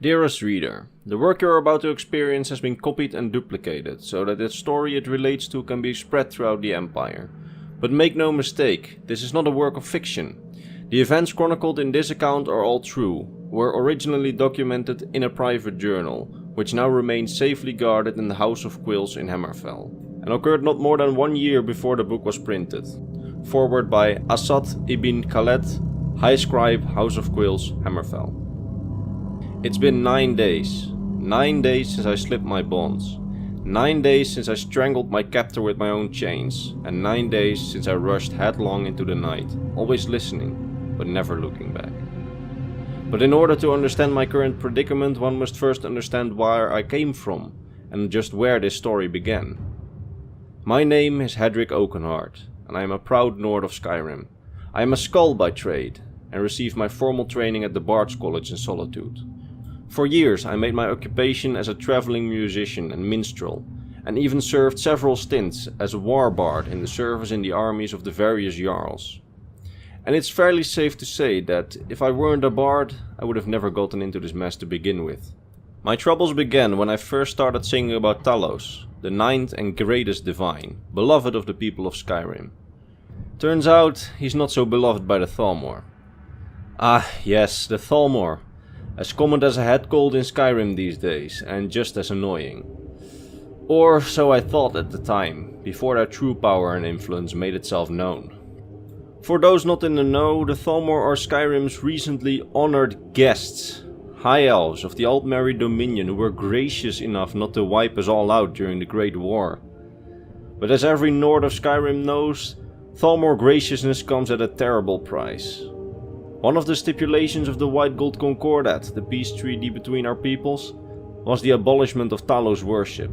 Dearest reader, the work you are about to experience has been copied and duplicated, so that the story it relates to can be spread throughout the Empire. But make no mistake, this is not a work of fiction. The events chronicled in this account are all true, were originally documented in a private journal, which now remains safely guarded in the House of Quills in Hammerfell, and occurred not more than 1 year before the book was printed. Forward by Asad ibn Khaled, High Scribe, House of Quills, Hammerfell. It's been 9 days. 9 days since I slipped my bonds. 9 days since I strangled my captor with my own chains. And 9 days since I rushed headlong into the night, always listening, but never looking back. But in order to understand my current predicament, one must first understand where I came from, and just where this story began. My name is Hedrick Oakenheart, and I am a proud Nord of Skyrim. I am a Skull by trade, and received my formal training at the Bard's College in Solitude. For years I made my occupation as a traveling musician and minstrel, and even served several stints as a war bard in the service in the armies of the various Jarls. And it's fairly safe to say that if I weren't a bard, I would have never gotten into this mess to begin with. My troubles began when I first started singing about Talos, the ninth and greatest divine, beloved of the people of Skyrim. Turns out he's not so beloved by the Thalmor. Ah yes, the Thalmor. As common as a head cold in Skyrim these days, and just as annoying. Or so I thought at the time, before their true power and influence made itself known. For those not in the know, the Thalmor are Skyrim's recently honored guests, high elves of the Altmerry Dominion who were gracious enough not to wipe us all out during the Great War. But as every Nord of Skyrim knows, Thalmor graciousness comes at a terrible price. One of the stipulations of the White Gold Concordat, the peace treaty between our peoples, was the abolishment of Talos worship.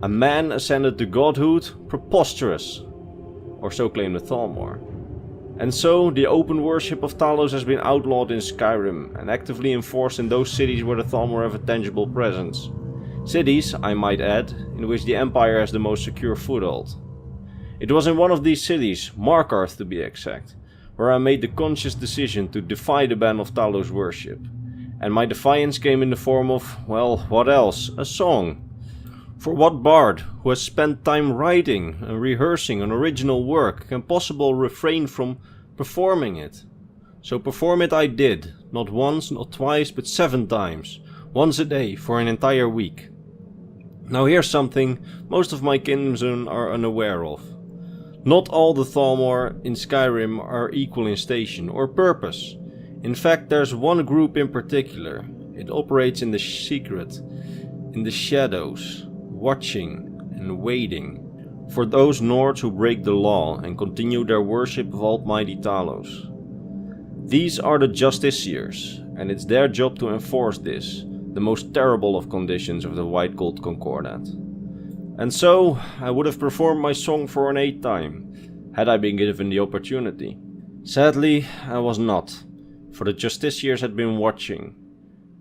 A man ascended to godhood? Preposterous! Or so claimed the Thalmor. And so, the open worship of Talos has been outlawed in Skyrim, and actively enforced in those cities where the Thalmor have a tangible presence. Cities, I might add, in which the Empire has the most secure foothold. It was in one of these cities, Markarth to be exact, where I made the conscious decision to defy the ban of Talos worship. And my defiance came in the form of, well, what else? A song. For what bard, who has spent time writing and rehearsing an original work, can possibly refrain from performing it? So perform it I did, not once, not twice, but 7 times, once a day for an entire week. Now here's something most of my kinsmen are unaware of. Not all the Thalmor in Skyrim are equal in station or purpose. In fact, there's one group in particular. It operates in the secret, in the shadows, watching and waiting for those Nords who break the law and continue their worship of Almighty Talos. These are the Justiciars, and it's their job to enforce this, the most terrible of conditions of the White Gold Concordat. And so, I would have performed my song for an 8th time, had I been given the opportunity. Sadly, I was not, for the Justiciars had been watching.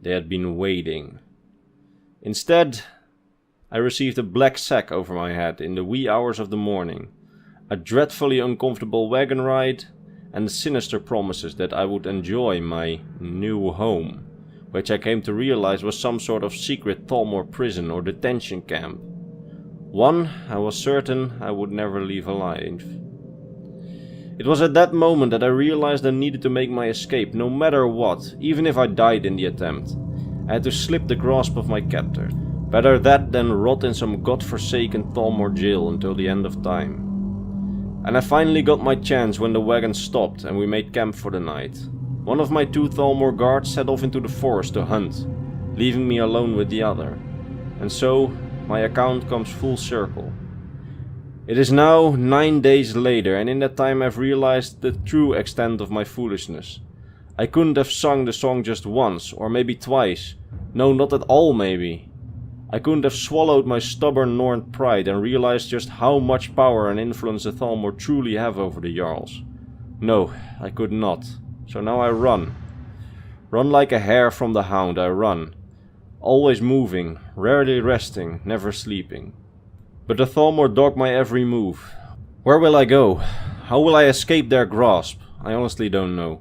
They had been waiting. Instead, I received a black sack over my head in the wee hours of the morning, a dreadfully uncomfortable wagon ride, and sinister promises that I would enjoy my new home, which I came to realize was some sort of secret Thalmor prison or detention camp. One I was certain I would never leave alive. It was at that moment that I realized I needed to make my escape, no matter what, even if I died in the attempt. I had to slip the grasp of my captor. Better that than rot in some godforsaken Thalmor jail until the end of time. And I finally got my chance when the wagon stopped and we made camp for the night. One of my 2 Thalmor guards set off into the forest to hunt, leaving me alone with the other. And so, my account comes full circle. It is now 9 days later, and in that time I've realized the true extent of my foolishness. I couldn't have sung the song just once, or maybe twice. No, not at all maybe. I couldn't have swallowed my stubborn Norn pride and realized just how much power and influence the Thalmor truly have over the Jarls. No, I could not. So now I run. Run like a hare from the hound, I run. Always moving, rarely resting, never sleeping. But the Thalmor dog my every move. Where will I go? How will I escape their grasp? I honestly don't know.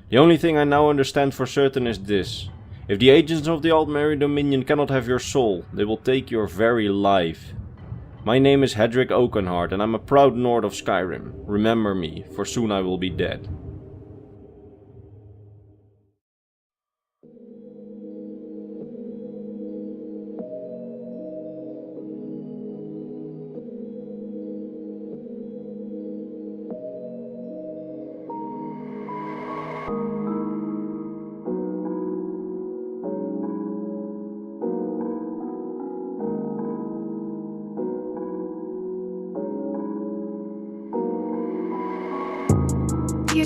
The only thing I now understand for certain is this. If the agents of the Altmeri Dominion cannot have your soul, they will take your very life. My name is Hedrick Oakenheart and I'm a proud Nord of Skyrim. Remember me, for soon I will be dead.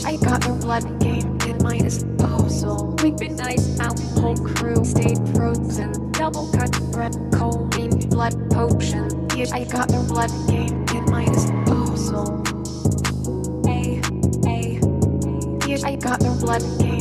I got your blood game in my disposal. We've been nice out, whole crew stayed frozen. Double cut, bread, choline, blood potion. I got your blood game in my disposal. I got your blood game.